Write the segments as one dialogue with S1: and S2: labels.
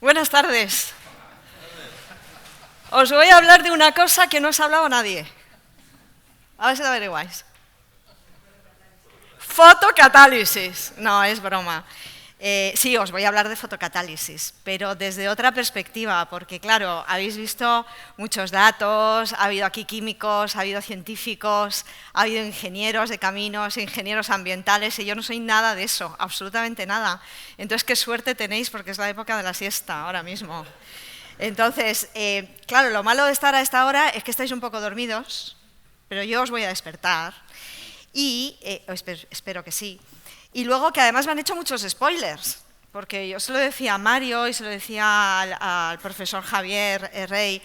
S1: Buenas tardes. Os voy a hablar de una cosa que no os ha hablado nadie. A ver si lo averiguáis. Fotocatálisis. No, es broma. Sí, os voy a hablar de fotocatálisis, pero desde otra perspectiva, porque claro, habéis visto muchos datos, ha habido aquí químicos, ha habido científicos, ha habido ingenieros de caminos, ingenieros ambientales, y yo no soy nada de eso, absolutamente nada. Entonces, qué suerte tenéis, porque es la época de la siesta ahora mismo. Entonces, claro, lo malo de estar a esta hora es que estáis un poco dormidos, pero yo os voy a despertar, y espero que sí. Y luego que además me han hecho muchos spoilers, porque yo se lo decía a Mario y se lo decía al profesor Javier Rey,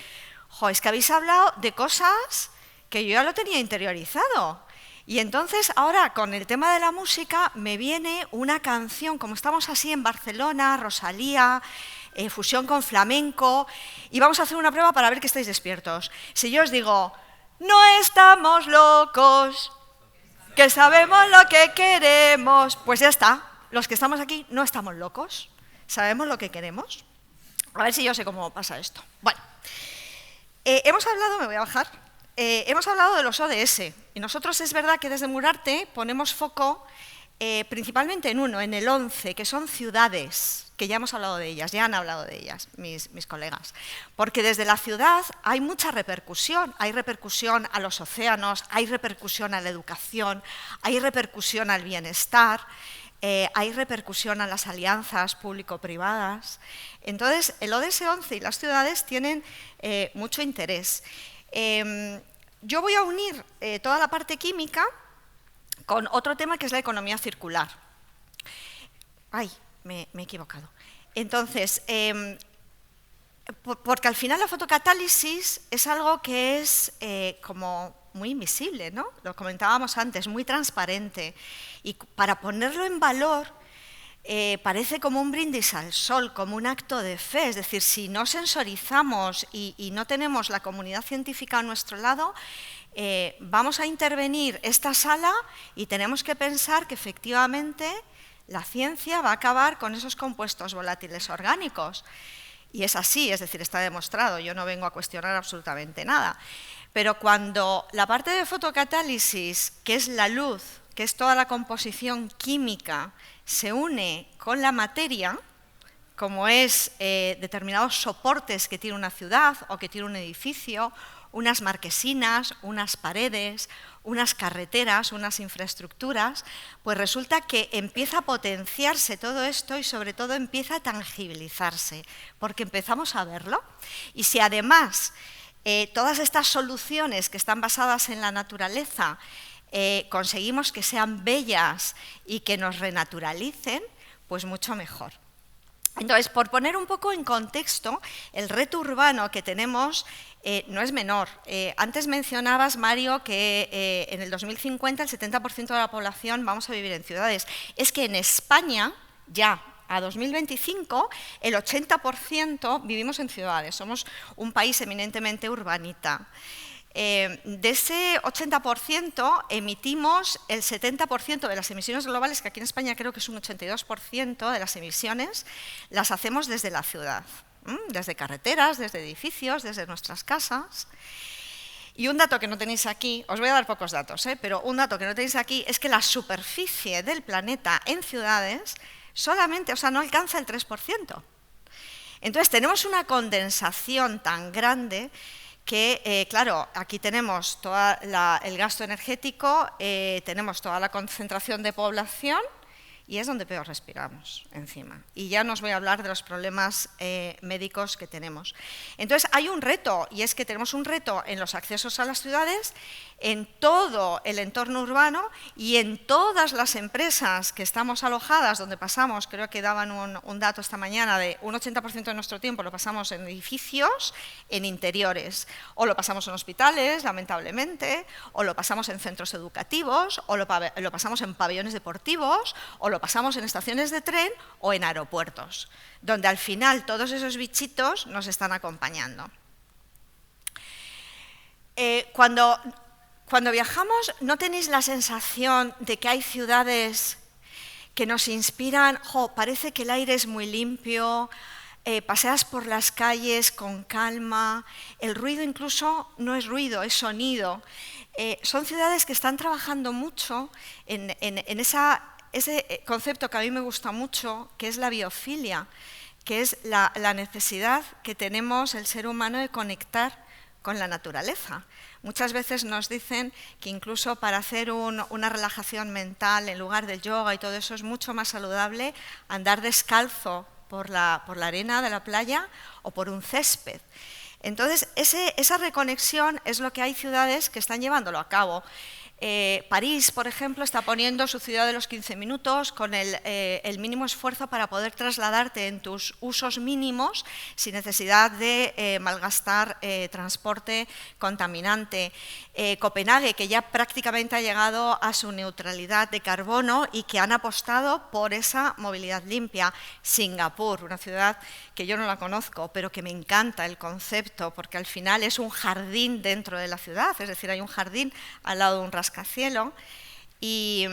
S1: es que habéis hablado de cosas que yo ya lo tenía interiorizado. Y entonces ahora con el tema de la música me viene una canción, como estamos así en Barcelona, Rosalía, fusión con flamenco, y vamos a hacer una prueba para ver que estáis despiertos. Si yo os digo, no estamos locos, que sabemos lo que queremos, pues ya está. Los que estamos aquí no estamos locos, sabemos lo que queremos. A ver si yo sé cómo pasa esto. Bueno, hemos hablado, me voy a bajar, hemos hablado de los ODS, y nosotros es verdad que desde Murarte ponemos foco principalmente en uno, en el 11, que son ciudades, que ya hemos hablado de ellas, ya han hablado de ellas mis colegas. Porque desde la ciudad hay mucha repercusión, hay repercusión a los océanos, hay repercusión a la educación, hay repercusión al bienestar, hay repercusión a las alianzas público-privadas. Entonces, el ODS 11 y las ciudades tienen mucho interés. Yo voy a unir toda la parte química con otro tema que es la economía circular. Ay, me he equivocado. Entonces, porque al final la fotocatálisis es algo que es como muy invisible, ¿no? Lo comentábamos antes, muy transparente. Y para ponerlo en valor, parece como un brindis al sol, como un acto de fe. Es decir, si no sensorizamos y no tenemos la comunidad científica a nuestro lado, vamos a intervenir esta sala y tenemos que pensar que efectivamente la ciencia va a acabar con esos compuestos volátiles orgánicos. Y es así, es decir, está demostrado, yo no vengo a cuestionar absolutamente nada. Pero cuando la parte de fotocatálisis, que es la luz, que es toda la composición química, se une con la materia, como es determinados soportes que tiene una ciudad o que tiene un edificio, unas marquesinas, unas paredes, unas carreteras, unas infraestructuras, pues resulta que empieza a potenciarse todo esto y sobre todo empieza a tangibilizarse, porque empezamos a verlo. Y si además todas estas soluciones que están basadas en la naturaleza conseguimos que sean bellas y que nos renaturalicen, pues mucho mejor. Entonces, por poner un poco en contexto, el reto urbano que tenemos no es menor. Antes mencionabas, Mario, que en el 2050 el 70% de la población vamos a vivir en ciudades. Es que en España, ya a 2025, el 80% vivimos en ciudades. Somos un país eminentemente urbanita. De ese 80% emitimos el 70% de las emisiones globales, que aquí en España creo que es un 82% de las emisiones, las hacemos desde la ciudad, desde carreteras, desde edificios, desde nuestras casas. Y un dato que no tenéis aquí, os voy a dar pocos datos, pero un dato que no tenéis aquí es que la superficie del planeta en ciudades solamente, no alcanza el 3%. Entonces tenemos una condensación tan grande que, claro, aquí tenemos todo el gasto energético, tenemos toda la concentración de población y es donde peor respiramos encima. Y ya no os voy a hablar de los problemas médicos que tenemos. Entonces, hay un reto, y es que tenemos un reto en los accesos a las ciudades, en todo el entorno urbano y en todas las empresas que estamos alojadas, donde pasamos, creo que daban un dato esta mañana, de un 80% de nuestro tiempo lo pasamos en edificios, en interiores, o lo pasamos en hospitales, lamentablemente, o lo pasamos en centros educativos, o lo pasamos en pabellones deportivos, o lo pasamos en estaciones de tren o en aeropuertos, donde al final todos esos bichitos nos están acompañando. Cuando viajamos, ¿no tenéis la sensación de que hay ciudades que nos inspiran? Parece que el aire es muy limpio, paseas por las calles con calma, el ruido incluso no es ruido, es sonido. Son ciudades que están trabajando mucho en ese concepto que a mí me gusta mucho, que es la biofilia, que es la necesidad que tenemos el ser humano de conectar con la naturaleza. Muchas veces nos dicen que incluso para hacer una relajación mental en lugar del yoga y todo eso es mucho más saludable andar descalzo por la arena de la playa o por un césped. Entonces, esa reconexión es lo que hay ciudades que están llevándolo a cabo. París, por ejemplo, está poniendo su ciudad de los 15 minutos con el mínimo esfuerzo para poder trasladarte en tus usos mínimos sin necesidad de malgastar transporte contaminante. Copenhague, que ya prácticamente ha llegado a su neutralidad de carbono y que han apostado por esa movilidad limpia. Singapur, una ciudad que yo no la conozco, pero que me encanta el concepto, porque al final es un jardín dentro de la ciudad, es decir, hay un jardín al lado de un rascacielos. Y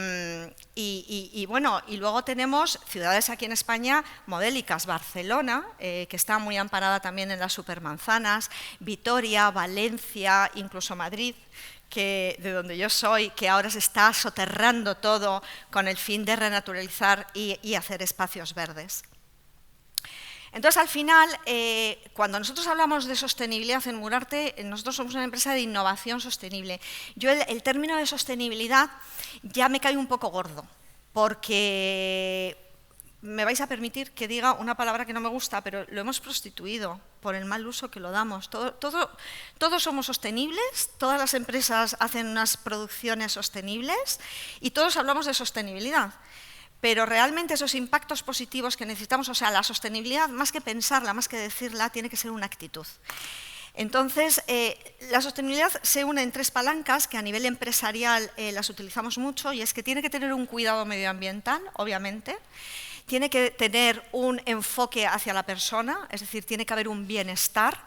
S1: luego tenemos ciudades aquí en España modélicas, Barcelona, que está muy amparada también en las supermanzanas, Vitoria, Valencia, incluso Madrid, de donde yo soy, que ahora se está soterrando todo con el fin de renaturalizar y hacer espacios verdes. Entonces, al final, cuando nosotros hablamos de sostenibilidad en Murarte, nosotros somos una empresa de innovación sostenible. Yo el término de sostenibilidad ya me cae un poco gordo, porque me vais a permitir que diga una palabra que no me gusta, pero lo hemos prostituido por el mal uso que lo damos. Todos somos sostenibles, todas las empresas hacen unas producciones sostenibles y todos hablamos de sostenibilidad. Pero realmente esos impactos positivos que necesitamos, o sea, la sostenibilidad, más que pensarla, más que decirla, tiene que ser una actitud. Entonces, la sostenibilidad se une en tres palancas que a nivel empresarial las utilizamos mucho, y es que tiene que tener un cuidado medioambiental, obviamente, tiene que tener un enfoque hacia la persona, es decir, tiene que haber un bienestar,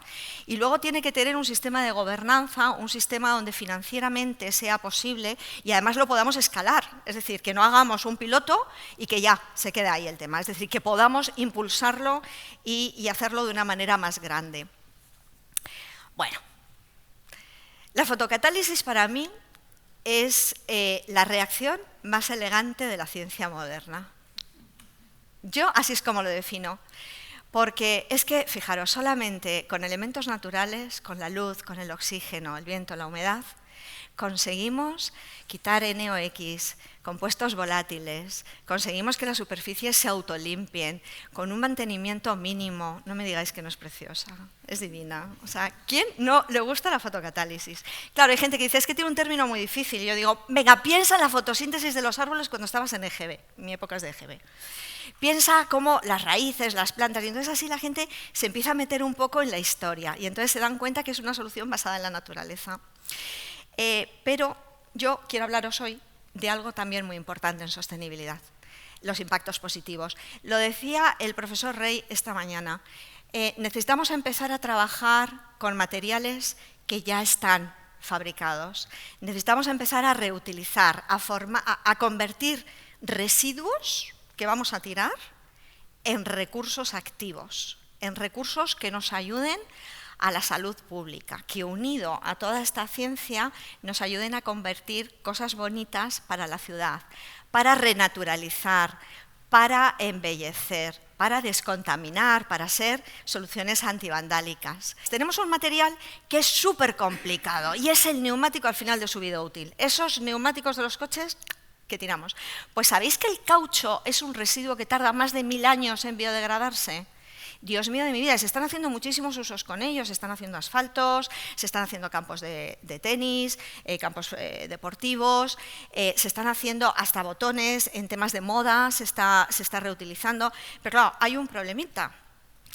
S1: y luego tiene que tener un sistema de gobernanza, un sistema donde financieramente sea posible y además lo podamos escalar, es decir, que no hagamos un piloto y que ya se quede ahí el tema, es decir, que podamos impulsarlo y hacerlo de una manera más grande. Bueno, la fotocatálisis para mí es la reacción más elegante de la ciencia moderna. Yo así es como lo defino, porque es que, fijaros, solamente con elementos naturales, con la luz, con el oxígeno, el viento, la humedad, conseguimos quitar NOx, compuestos volátiles, conseguimos que las superficies se autolimpien, con un mantenimiento mínimo. No me digáis que no es preciosa, es divina. O sea, ¿quién no le gusta la fotocatálisis? Claro, hay gente que dice, es que tiene un término muy difícil. Y yo digo, venga, piensa en la fotosíntesis de los árboles cuando estabas en EGB, mi época es de EGB. Piensa cómo las raíces, las plantas, y entonces así la gente se empieza a meter un poco en la historia y entonces se dan cuenta que es una solución basada en la naturaleza. Pero yo quiero hablaros hoy de algo también muy importante en sostenibilidad, los impactos positivos. Lo decía el profesor Rey esta mañana, necesitamos empezar a trabajar con materiales que ya están fabricados. Necesitamos empezar a reutilizar, a convertir residuos que vamos a tirar en recursos activos, en recursos que nos ayuden a la salud pública, que unido a toda esta ciencia nos ayuden a convertir cosas bonitas para la ciudad, para renaturalizar, para embellecer, para descontaminar, para ser soluciones antivandálicas. Tenemos un material que es súper complicado y es el neumático al final de su vida útil. Esos neumáticos de los coches que tiramos. Pues ¿sabéis que el caucho es un residuo que tarda más de 1000 años en biodegradarse? Dios mío de mi vida, se están haciendo muchísimos usos con ellos, se están haciendo asfaltos, se están haciendo campos de tenis, campos deportivos, se están haciendo hasta botones en temas de moda, se está reutilizando, pero claro, hay un problemita,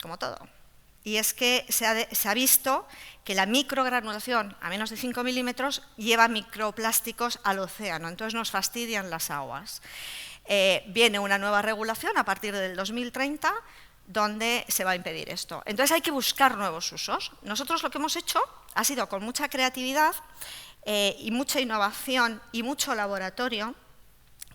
S1: como todo, y es que se ha visto que la microgranulación a menos de 5 milímetros lleva microplásticos al océano, entonces nos fastidian las aguas. Viene una nueva regulación a partir del 2030, donde se va a impedir esto. Entonces hay que buscar nuevos usos. Nosotros lo que hemos hecho ha sido, con mucha creatividad y mucha innovación y mucho laboratorio,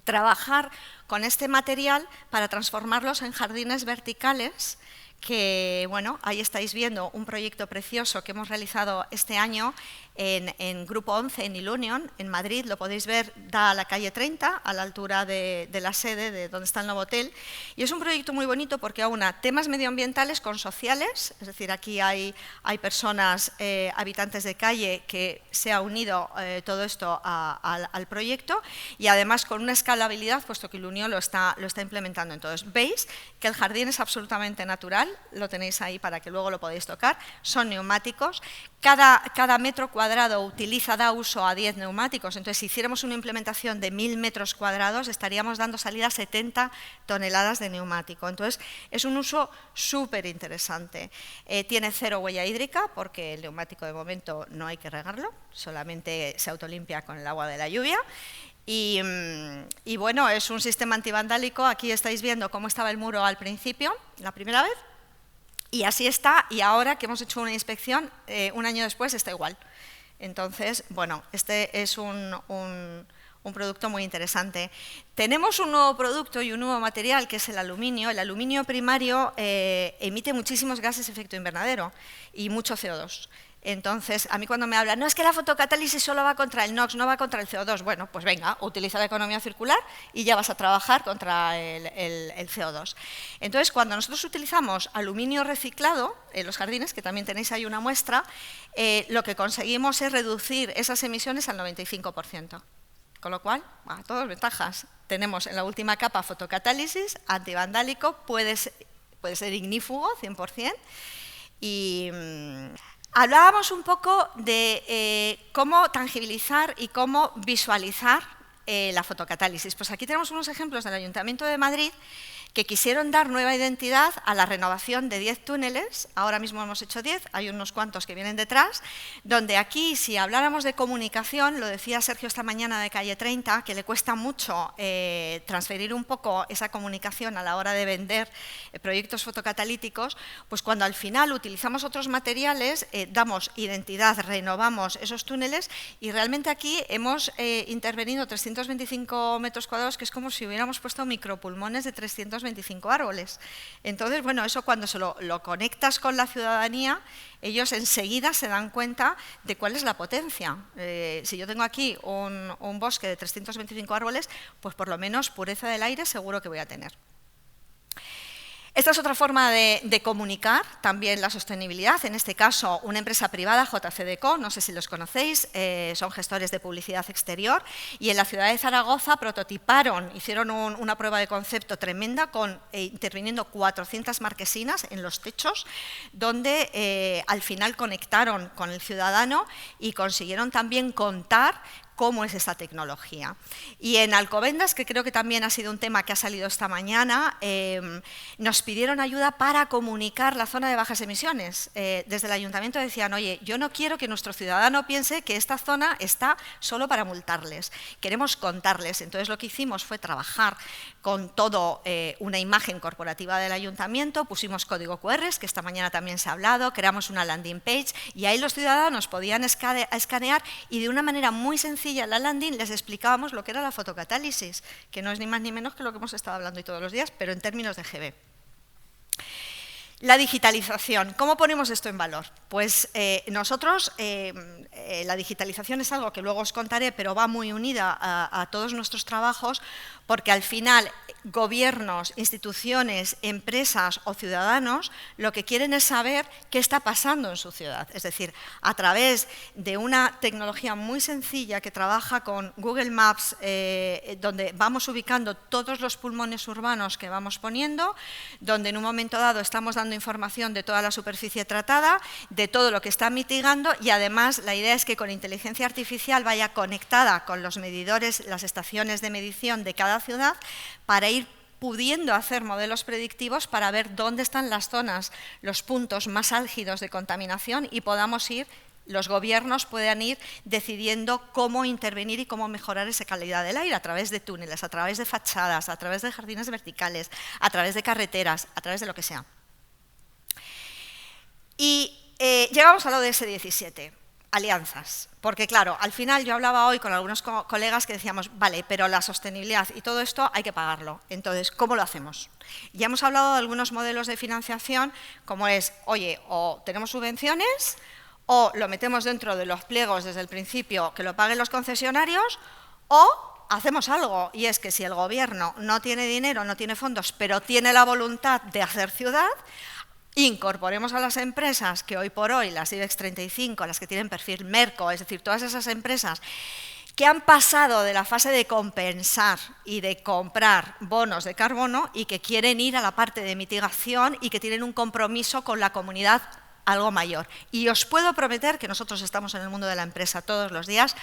S1: trabajar con este material para transformarlos en jardines verticales que, bueno, ahí estáis viendo un proyecto precioso que hemos realizado este año en Grupo 11, en Ilunion, en Madrid. Lo podéis ver, da a la calle 30, a la altura de la sede de donde está el nuevo hotel. Y es un proyecto muy bonito porque aúna temas medioambientales con sociales, es decir, aquí hay personas, habitantes de calle, que se ha unido todo esto al proyecto, y además con una escalabilidad, puesto que Ilunion lo está implementando. Entonces, veis que el jardín es absolutamente natural, lo tenéis ahí para que luego lo podáis tocar, son neumáticos, cada metro cuadrado da uso a 10 neumáticos, entonces si hiciéramos una implementación de 1000 metros cuadrados estaríamos dando salida a 70 toneladas de neumático, entonces es un uso súper interesante. Tiene cero huella hídrica porque el neumático de momento no hay que regarlo, solamente se autolimpia con el agua de la lluvia. Y bueno, es un sistema antivandálico. Aquí estáis viendo cómo estaba el muro al principio, la primera vez, y así está, y ahora que hemos hecho una inspección, un año después está igual. Entonces, bueno, este es un producto muy interesante. Tenemos un nuevo producto y un nuevo material que es el aluminio. El aluminio primario emite muchísimos gases de efecto invernadero y mucho CO2. Entonces, a mí cuando me hablan, no, es que la fotocatálisis solo va contra el NOx, no va contra el CO2. Bueno, pues venga, utiliza la economía circular y ya vas a trabajar contra el CO2. Entonces, cuando nosotros utilizamos aluminio reciclado en los jardines, que también tenéis ahí una muestra, lo que conseguimos es reducir esas emisiones al 95%. Con lo cual, todas ventajas. Tenemos en la última capa fotocatálisis, antivandálico, puede ser ignífugo, 100%, y hablábamos un poco de cómo tangibilizar y cómo visualizar la fotocatálisis. Pues aquí tenemos unos ejemplos del Ayuntamiento de Madrid que quisieron dar nueva identidad a la renovación de 10 túneles, ahora mismo hemos hecho 10, hay unos cuantos que vienen detrás, donde aquí, si habláramos de comunicación, lo decía Sergio esta mañana de Calle 30, que le cuesta mucho transferir un poco esa comunicación a la hora de vender proyectos fotocatalíticos, pues cuando al final utilizamos otros materiales, damos identidad, renovamos esos túneles, y realmente aquí hemos intervenido 325 metros cuadrados, que es como si hubiéramos puesto micropulmones de 325 árboles. Entonces, bueno, eso cuando se lo conectas con la ciudadanía, ellos enseguida se dan cuenta de cuál es la potencia. Si yo tengo aquí un bosque de 325 árboles, pues por lo menos pureza del aire seguro que voy a tener. Esta es otra forma de comunicar también la sostenibilidad, en este caso una empresa privada, JCDecaux, no sé si los conocéis, son gestores de publicidad exterior, y en la ciudad de Zaragoza prototiparon, hicieron una prueba de concepto tremenda, interviniendo 400 marquesinas en los techos, donde al final conectaron con el ciudadano y consiguieron también contar cómo es esta tecnología. Y en Alcobendas, que creo que también ha sido un tema que ha salido esta mañana, nos pidieron ayuda para comunicar la zona de bajas emisiones. Desde el ayuntamiento decían, oye, yo no quiero que nuestro ciudadano piense que esta zona está solo para multarles, queremos contarles. Entonces lo que hicimos fue trabajar con todo una imagen corporativa del ayuntamiento, pusimos código QR, que esta mañana también se ha hablado, creamos una landing page y ahí los ciudadanos podían escanear y de una manera muy sencilla en la landing les explicábamos lo que era la fotocatálisis, que no es ni más ni menos que lo que hemos estado hablando hoy todos los días, pero en términos de GB. La digitalización, ¿cómo ponemos esto en valor? Pues nosotros, la digitalización es algo que luego os contaré, pero va muy unida a todos nuestros trabajos, porque al final gobiernos, instituciones, empresas o ciudadanos lo que quieren es saber qué está pasando en su ciudad. Es decir, a través de una tecnología muy sencilla que trabaja con Google Maps, donde vamos ubicando todos los pulmones urbanos que vamos poniendo, donde en un momento dado estamos dando información de toda la superficie tratada, de todo lo que está mitigando, y además la idea es que con inteligencia artificial vaya conectada con los medidores, las estaciones de medición de cada ciudad, para ir pudiendo hacer modelos predictivos para ver dónde están las zonas, los puntos más álgidos de contaminación, y podamos ir, los gobiernos puedan ir decidiendo cómo intervenir y cómo mejorar esa calidad del aire a través de túneles, a través de fachadas, a través de jardines verticales, a través de carreteras, a través de lo que sea. Y llegamos al ODS 17. alianzas, porque claro, al final yo hablaba hoy con algunos colegas que decíamos, vale, pero la sostenibilidad y todo esto hay que pagarlo, entonces, ¿cómo lo hacemos? Ya hemos hablado de algunos modelos de financiación, como es, oye, o tenemos subvenciones, o lo metemos dentro de los pliegos desde el principio, que lo paguen los concesionarios, o hacemos algo, y es que si el gobierno no tiene dinero, no tiene fondos, pero tiene la voluntad de hacer ciudad, incorporemos a las empresas que hoy por hoy, las IBEX 35, las que tienen perfil Merco, es decir, todas esas empresas que han pasado de la fase de compensar y de comprar bonos de carbono y que quieren ir a la parte de mitigación y que tienen un compromiso con la comunidad algo mayor. Y os puedo prometer que nosotros estamos en el mundo de la empresa todos los días.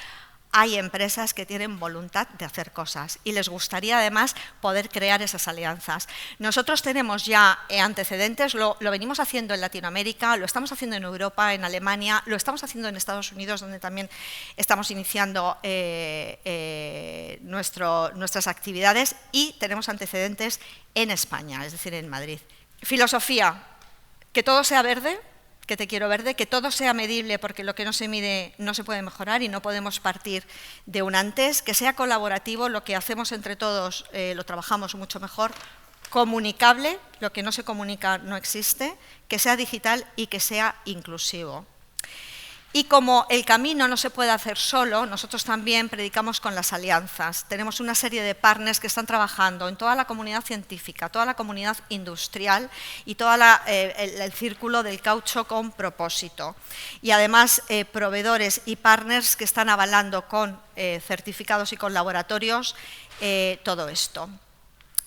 S1: Hay empresas que tienen voluntad de hacer cosas y les gustaría además poder crear esas alianzas. Nosotros tenemos ya antecedentes, lo venimos haciendo en Latinoamérica, lo estamos haciendo en Europa, en Alemania, lo estamos haciendo en Estados Unidos, donde también estamos iniciando nuestras actividades, y tenemos antecedentes en España, es decir, en Madrid. Filosofía, que todo sea verde, que te quiero verde, que todo sea medible, porque lo que no se mide no se puede mejorar y no podemos partir de un antes, que sea colaborativo, lo que hacemos entre todos lo trabajamos mucho mejor, comunicable, lo que no se comunica no existe, que sea digital y que sea inclusivo. Y como el camino no se puede hacer solo, nosotros también predicamos con las alianzas. Tenemos una serie de partners que están trabajando en toda la comunidad científica, toda la comunidad industrial y todo el círculo del caucho con propósito. Y además proveedores y partners que están avalando con certificados y con laboratorios todo esto.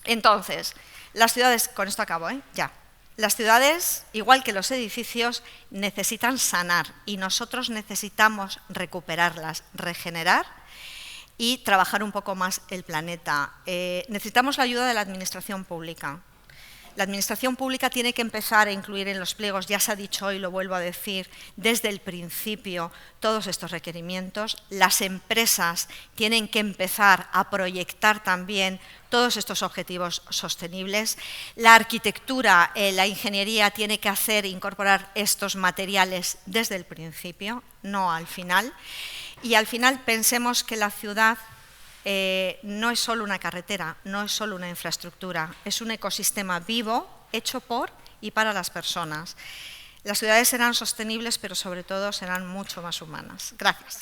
S1: Entonces, las ciudades, con esto acabo, ya. Las ciudades, igual que los edificios, necesitan sanar y nosotros necesitamos recuperarlas, regenerar y trabajar un poco más el planeta. Necesitamos la ayuda de la administración pública. La administración pública tiene que empezar a incluir en los pliegos, ya se ha dicho hoy, lo vuelvo a decir, desde el principio todos estos requerimientos. Las empresas tienen que empezar a proyectar también todos estos objetivos sostenibles. La arquitectura, la ingeniería tiene que incorporar estos materiales desde el principio, no al final. Y al final pensemos que la ciudad no es solo una carretera, no es solo una infraestructura, es un ecosistema vivo, hecho por y para las personas. Las ciudades serán sostenibles, pero sobre todo serán mucho más humanas. Gracias.